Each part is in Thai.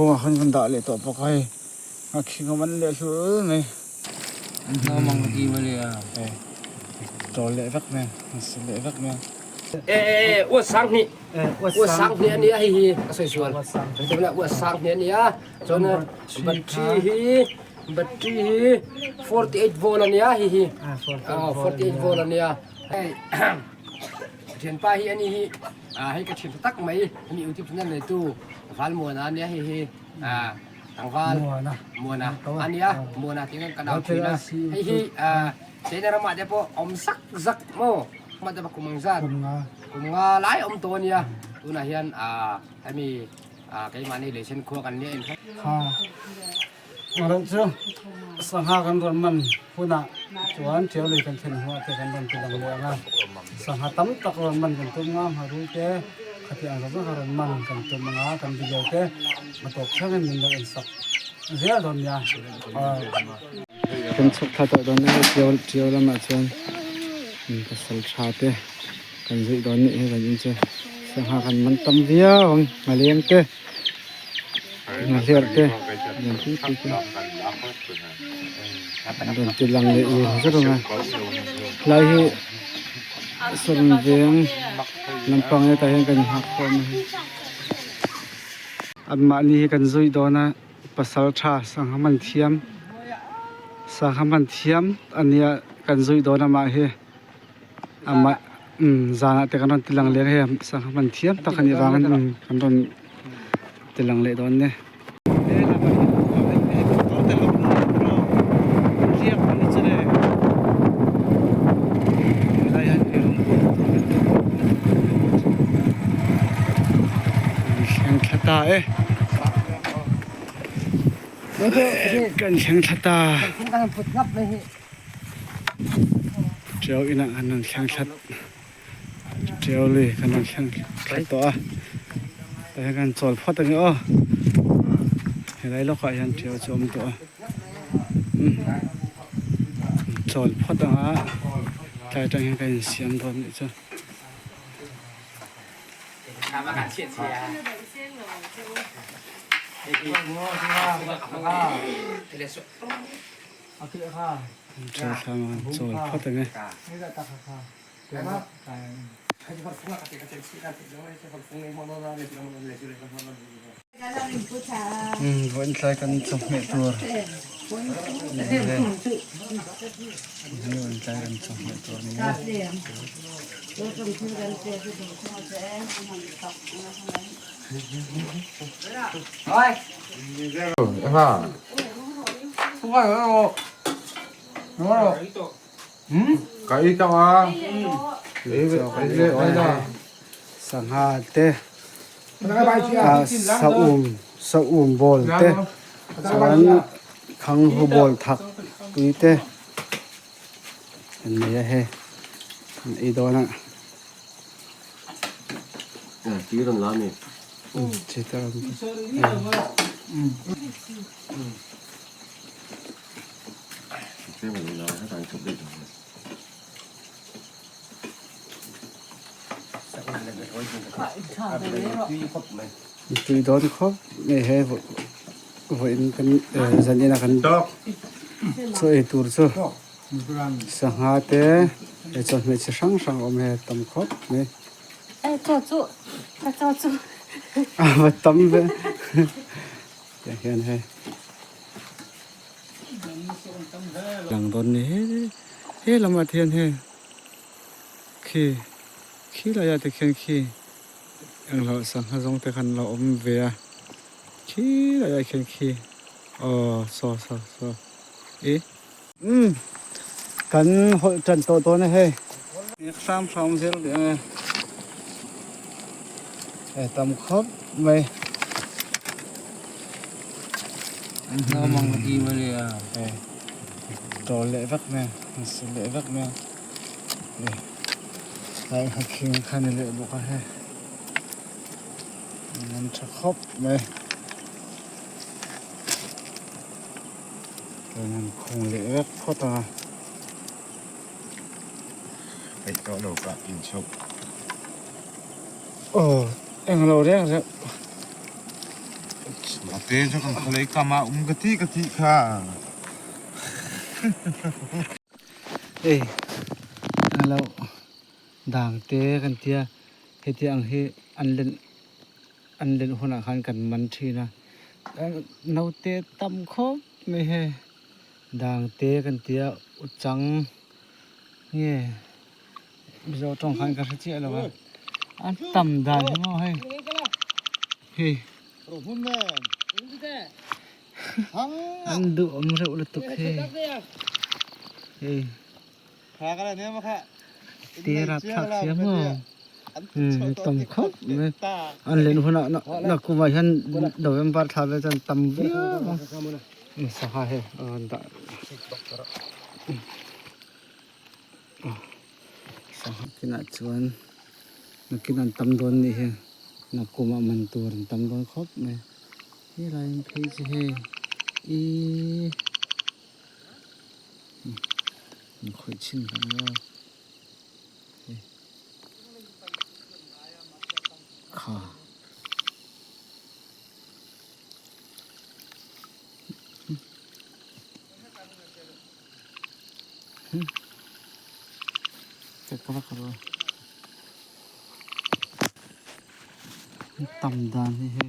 thua khăn con đợi lại tổ bọc hay khi có vấn đề số này nó mong gì mà liền trò lệ vắc này lệ vắc này uất sang nhỉ uất sang nhỉ anh ấy hi soi suan cho nên uất sang nhỉ nhá cho nên battery hi 48V anh ấy hi 48V anh ấy thiền pa hi anh ấy hay cái thiền tắc mấy anh ấy YouTube channel này tu phán mùa anh ấy hi thằng Val mùa na anh ấy mùa na tiếng cái đầu thuyền na hi thế nên mà đẹp ông sắc giặc mô mà đẹp cùng mang cùng lái ông tôi nha tôi là hiện hay mi cái mani để trên khuôn ăn nhé em mà lần trước sang hai con rắn mần phun nặng chuan chiếu lì cần thuyền hoa thì cần mần từ đằng lệ nga sang hai tấm tắc rắn mần cần tôm ngang hà rú ke khát ăn rất là rắn mần cần tôm ngá cần bị dầu ke mà tổ chức nên mình được sọc dễ rồi nha cần sọc thắt ở đó này chiếu làm mà chuan cái sợi chát cần dậy đó nị hay là như thế sang hai con mần tấm vía không mà liền ke mà liệt ke yang putih ke dan tulang le rất là lai hi son veng lampang ai tai kan hak khom an ma ni kan zui dona pasal tha sang haman thiam ania kan zui dona ma he ama zana te kan tilang le he sang haman thiam ta kan iwangan kan don tilang le don ne ta cần sang ta treo ina anh sang sắt treo lì anh sang sắt to tại anh chọn phát được nữa thì lấy lúc phải anh treo chôm to chọn phát đó tại trong cái xiêm thôi vậy chứ cho tham rồi phát được ngay vẫn sai cần chụp mẹ tour vẫn sai cần chụp mẹ tour này không phải đâu nó cái tao à sang ha te sa bol te chuan khang hu bol thak tui te an nei he an ei dona chỉ cần làm gì chỉ ta thế mình nói các bạn chụp đi tui don khop me he voi kan zanina kan so e tur so sang ha te e chon me chi sang om he tam khop me cho chú và tấm về hiện hay làng đồn này hết làm mà thiên hay khi là giờ thì khi anh lão sang hà dông thì khăn lão ôm về khi là giờ khi so ý cần hội trần tổ này hay sam xong rồi để tầm khớp mày nó mong gì mà liền trò lệ vắc này lệ vắc này đây khi khăn lệ bộ hay mình cho khớp mày rồi mình không lệ vắc phốt à cái đó đâu cả in chụp anh lâu đấy มาเต้นชกันทะเลกามากะทิค่ะ เอ้ยเราด่างเตะกันเตียเฮตีอังเฮอันเล่นหัวหน้าขันกันมันทีนะเราเตะต่ำครบไม่เฮด่างเตะกันเตียอุจังเนี่ยเราต้องขันกันเสียแล้ววะอันต่ำด่างใช่ไหมเฮ้ยเฮ้ย โอ้หุ่นแม่ทั้ง อันดูมันเร็วเลยตุกเฮ้ยเฮ้ย ขากันเลยเนี่ยมาค่ะ ตีรัดทักเสียมั้งต่ำครบไม่อันเล่นหัวหน้านักกูว่าฉันเดี๋ยวมันบาดทาเลยจันต่ำเบี้ยมั้งสหายด่าสหายกินชวนนักกินอันต่ำโดนนี่เฮนักกูมามันตัวต่ำโดนครบไหมนี่อะไรพี่เฮอีมันค่อยชินกันว่าค่ะแต่ก็ว่าเขาต่ำดานนี่เฮ้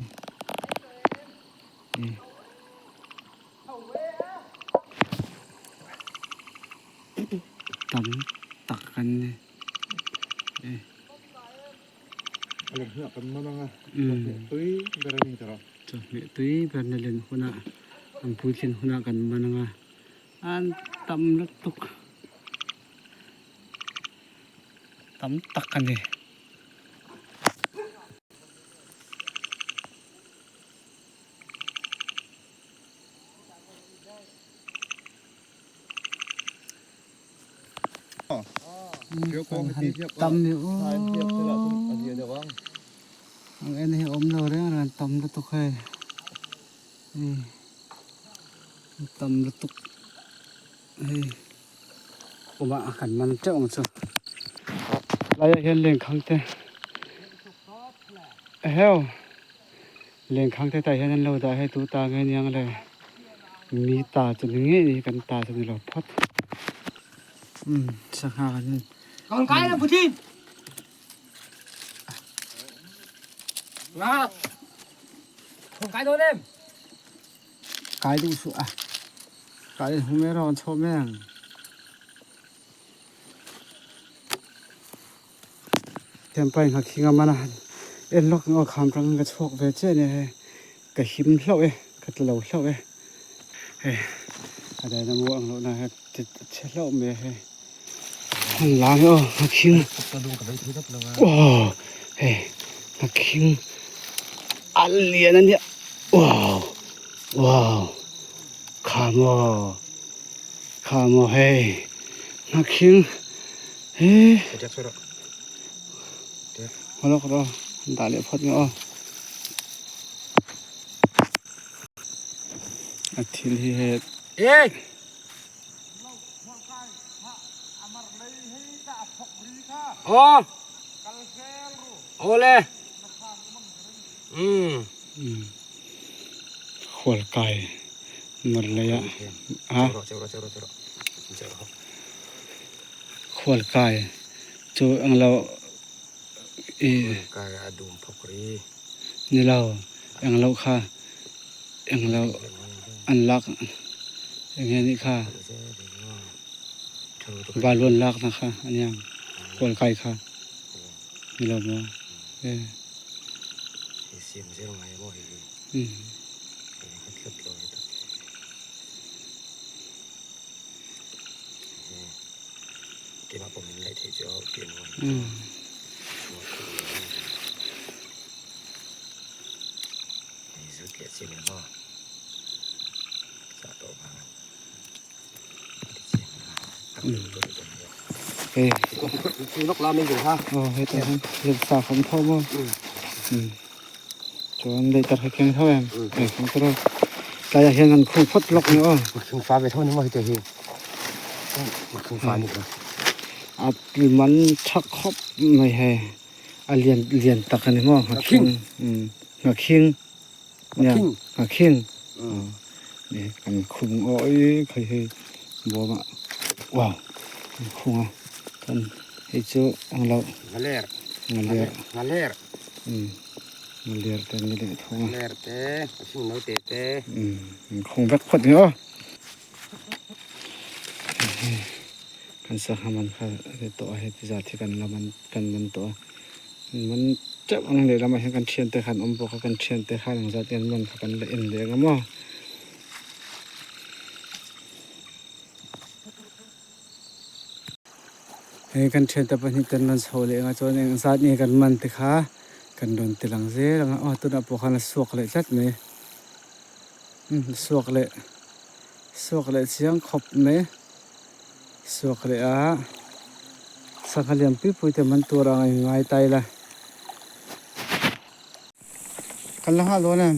ต่ำตักกันเนี่ยอะไรเหี้ยกันมาบ้างอ่ะตุ้ยกระดิ่งตลอด จะเมียตุ้ยเป็นเล่นหัวหน้าอันพูดเช่นหัวหน้ากันมันngaอันต่ำแล้วตุกต่ำตักกันเนี่ยต่ำเนี่ยโอ้อันนี้อมเราเรื่องอะไรต่ำแล้วตุกให้ต่ำแล้วตุกผมว่าอาหารมันเจ้าของสุดเราจะเห็นเลี้ยงขังเต้เฮ้ยเลี้ยงขังเต้แต่เห็นเราได้ให้ตัวตาเงี้ยยังเลยมีตาจนเงี้ยกันตาจนเราพัดสักหากันcòn cái là Putin là còn cái thôi em cái đủ số à cái hôm nay rồi cho mẹ thêm bay học khi mà na em lúc ngồi khám trong cái chọc về trên này cái hiếm lâu ấy cái lâu lâu ấy ở đây là mua ăn này chết lâu mẹ lá nữa học khi wow học khi ăn liền anh nhỉ wow Come on, hey, học khi Hello, hello. Đã liệu phật nữa. Thì hết. ê ô lên Khổ cài một lấy ạ. À? Khổ cài. Chú ăn lâu. cái đùm phọc đi Như lâu ăn lâu kha ăn lâu ăn lạc nghe đi kha và luôn lạc na kha anh em còn cay kha như lâu nữa xem sẽ ngày bao cái mà bọn mình lại thấy cho tiền luôn cái gì nữa hả? Sao tổ bằng? Ê, lúc làm mình dùng ha? Hết rồi, hiện xả không thâu mà. Cho anh đây đặt cái kênh thôi em. Không có đâu. Đây là hiện ngân không phất lọc nữa. Không phá về thôi nhưng mà thì không phá nữa. À, vì mắn chắc khóc mày hè. À, liền tạc cái này mà. Ngạc khiêng. เนี่ย คิง คิงนี่กันคุงโอ้ยใครให้บัวมาว้าวคุงอ่ะกันให้เจ้าของเรา งาเลร์ งานเลีย งาเลร์ งานเลียแต่นี่เด็กคุง เลร์เต้ชิงโนเต้เต้ คุงแบบคนเนาะกันสักมันค่ะตัวให้ที่จะที่กันแล้วมันตัวมันจะอังเลยเราไม่ให้กันเชียนแต่ขันอมบอกกันเชียนแต่ขันหลังจากนั้นมันกันละเอ็นเลยก็มั้งให้กันเชียนแต่ปัจจุบันมันโซเลยงั้นจนเองสัตว์นี้กันมันติขากันโดนติหลังเสียแล้วอ๋อตัวนั้นพวกกันสวกเลยจัดไหมสวกเลยเสียงขบไหมสวกเลยสักเหลี่ยมปิ๊บพูดแต่มันตัวเราไงตายละกันละ5 โลนะ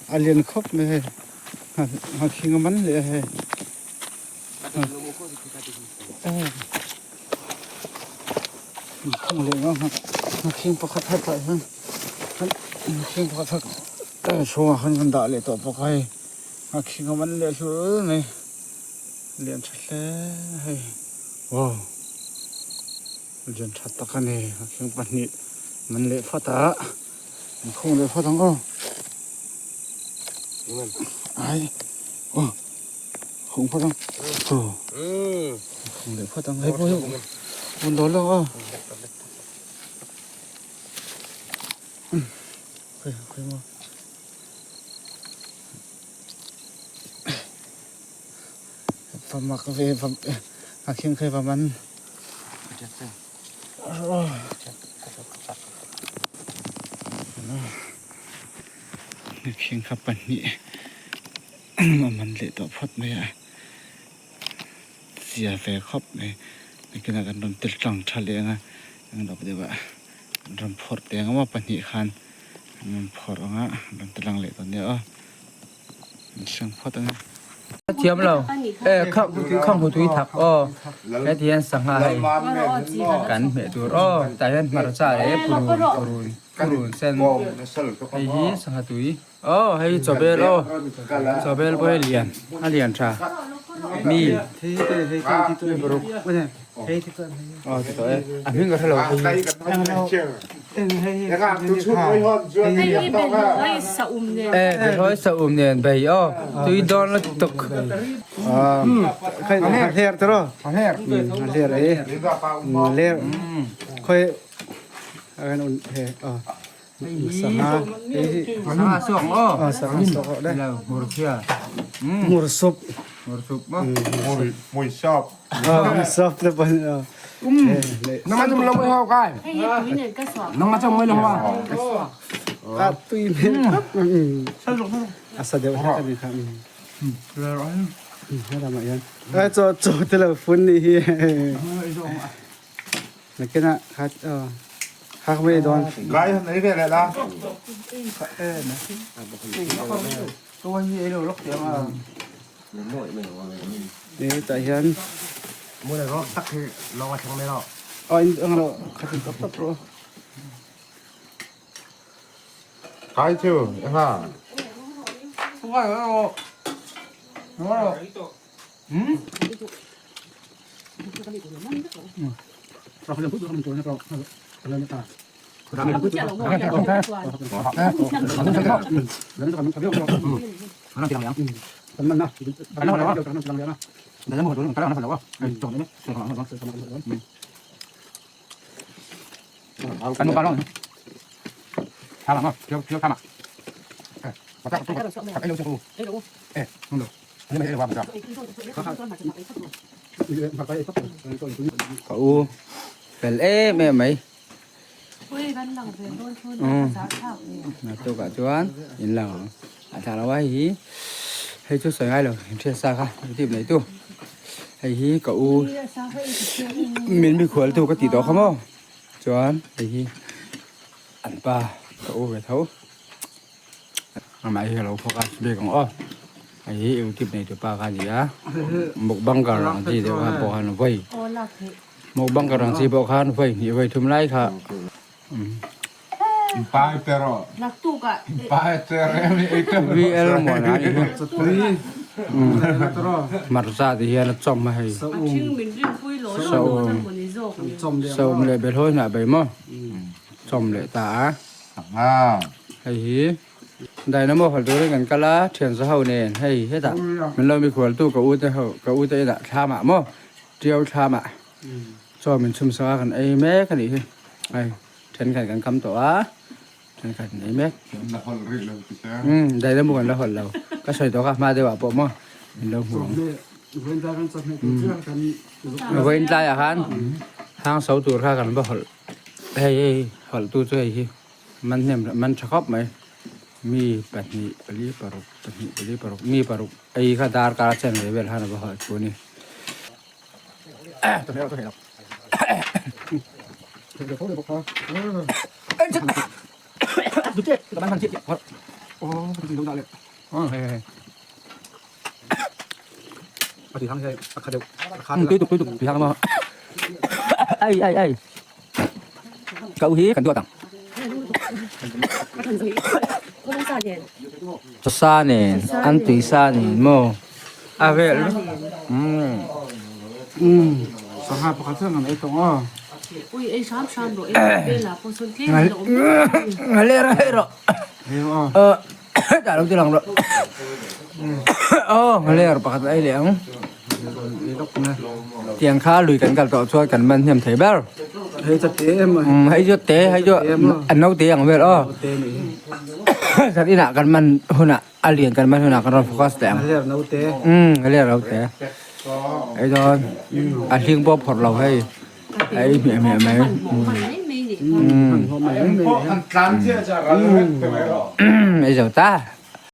อาเลียนครบเลยหาคิงมันเลยคงเลยว่าหาคิงปกติไปฮะคิงปกติชัวร์ขันกันด่าเลยตัวปกติหาคิงมันเลยชัวร์เลยเลียนชัดเลยว้าวเลียนชัดตะกันเลยหาคิงปันนี้มันเละฟ้าตามันคงเละฟ้าตังก็ไอ้โอ้คงฟ้าตังโอ้คงเละฟ้าตังให้พ่อมันโดนแล้วเคยมาฟาร์มกาแฟฟาร์มอาเคียงเคยฟาร์มันเคียงขับปันนี้มันเละตัวพอดไม่อะเสียแฟครอบในขณะกันโดนติดจังทะเลนะยังดอกเดียวว่าโดนพอดเตียงว่าปันนี้คันมันพอดอ่ะโดนติดลังเละตัวเนี้ยเสียงพอดอ่ะ เทียมเราข้างหูตุยถักแค่เทียนสังหารกันเมตุแต่เห็นมาราชาเลยปูรุนเส้นไอ้ฮีสังหาตุยให้จบเบลไปเรียนชามีที่ตัวบรุกไม่ใช่ที่ตัวที่ตัวอันนี้ก็ทะเลาะกันแล้วก็ทุกชุดไว้ห้องช่วย ไอ้นี่เป็นร้อยสะอุ่มเนี่ย เป็นร้อยสะอุ่มเนี่ยไปตุยโดนแล้วตกใครเฮียร์ตัวเฮียร์เอ้เลี้ยค่อยอะไรนู่นเฮ้สังหาส่วงสังหาสกได้ แล้วมูรุเชีย มูรสุบ มั้ง มวยชอบ ซอฟต์เลยเป็นน้ำมันจะไม่ลงไปเข้าใกล้ ไอ้เหี้ยตุ้ยเนี่ยก็สอบ น้ำมันจะไม่ลงว่า ตุยเนี่ยครับสะเดียวกันนี่ครับให้ทำอะไรกันโจเทเลโฟนนี่นักนะครับฮักไม่โดน ไกด์ไหนเนี่ยแหละล่ะ ตัวนี้เราล็อกเสียงอ่ะ นี่แต่เห็น มื่อไหร่ก็ตักให้รอช่างไม่รอ อ๋ออินเราขัดกับตับโปร ไกด์ชื่อฮะ ว่าเราเราจะพูดกันตัวนี้เราไม่ตาย กูจะลงหัวจะลงตัวแล้วแล้วก็มันเขาเรียกว่ามันนะเราเราเราเราเรานะแต่ถ้าหมดตัวนึงก็เรานะเราว่าจบได้ไหมจบแล้วเราซื้อมากันมาบ้านทำมาเที่ยวทำมามาจับตัวไอ้ลูกจะกูนู่นดูนี่ไม่ได้ว่ามันจับเขาเป็นแม่ไหม อุ้ยบ้านหลังเป็นต้นทุนภาษาข้าวเนี่ย ตัวกับจวนยินหลังถ้าเราไว้ฮีให้ชุดสวยงามเลยเชื่อซาค่ะที่ไหนตัวให้ฮีกับมินมีขวดตัวก็ติดต่อเขามั้งจวนให้ฮีอันป้ากับกับเขาทำไมเราพอกันเด็กของไอ้อยู่ที่ไหนตัวป้ากันดีอ่ะหมกบังการังที่เดี๋ยวพอกันไว้หมกบังการังที่พอกันไว้นี่ไว้ทุ่มไรค่ะ Pai pero. Naktuka. Pai terem itu. VL mo na ni สตรีแล้วก็ marza thì hiền chom mà hay Aching min rin pui lo lo na mo ni zo. จมเดียว sâu lệ bể thôi nè bể mò chom lệ ta Ah. hay hi đây nó mua phải đối gần cả lá thiền xã hội nè hay hết ạ mình lo bị khuẩn tu cầu út hậu cầu út đây là tha mạ mò treo tha mạ cho mình chum saกันไอ้แม่กันนี่ไอ้thiềnกันคำตัวthiềnกันไอ้แม่ Nak hol real kita. ได้แล้วหมดแล้วหมดแล้วก็ใส่ตัวก็มาได้ว่าปมอmình đâu สอง muốn เนี่ยเว้นจากกันสักนิดเพื่อกัน với tay à han hàng sáu tuổi khácกันบ่หลheyหลตัวช่วยฮิมันเนี่ยมันชอบไหมมีปัจจุบันลีปรุกปัจจุบันลีปรุกมีปรุกไอ้ข้าดาร์การเช่นเวลาหาบ่หลตัวนี้ตัวนี้ตัวนี้ เดี๋ยวเขาเดี๋ยวบอกเขา ดูเจ๊กับมันทันทีอ๋อ โอ้ปฏิทินต้องได้เลย เฮ้ย ปฏิทินทั้งใช่ราคาเดียวราคา ตุ้ยตุ้ยพี่ทางมาไอ้เกาหลีกันตัวต่าง Ko na sa din. จะซาเนี่ยอันตุยซาเนี่ยโมอาเวล สหประชาชนไอ้ตรงอ๋อ Ui ai sam ro ai bela po son ke lo. อะไรอะไรหรอ เฮ้ยอ๋อ จ่าลงที่หลังหรอโอ้อะไรหรอปกติไอ้เหลียง นี่ลูกนะ เตียงข้าลุยกันกันต่อช่วยกันมันเทียมเทเบล เฮ้ยจะเต็ม ให้เยอะเตะให้เยอะอันนู้เตะอย่างเวลอ๋อ เต็มอีก สัตว์หนักกันมันหุ่นอ่ะอันเลียงกันมันหุ่นอ่ะกันเราโฟกัสแต่ง เรียกเราเตะ อะไรเราเตะไอ้ตอนอันเลียงป๊อปพอดเราให้ไอ้เมีย Man nei me ni. หัวใหม่ไม่มี Kan kan dia cara. ไอ้เจ้าตา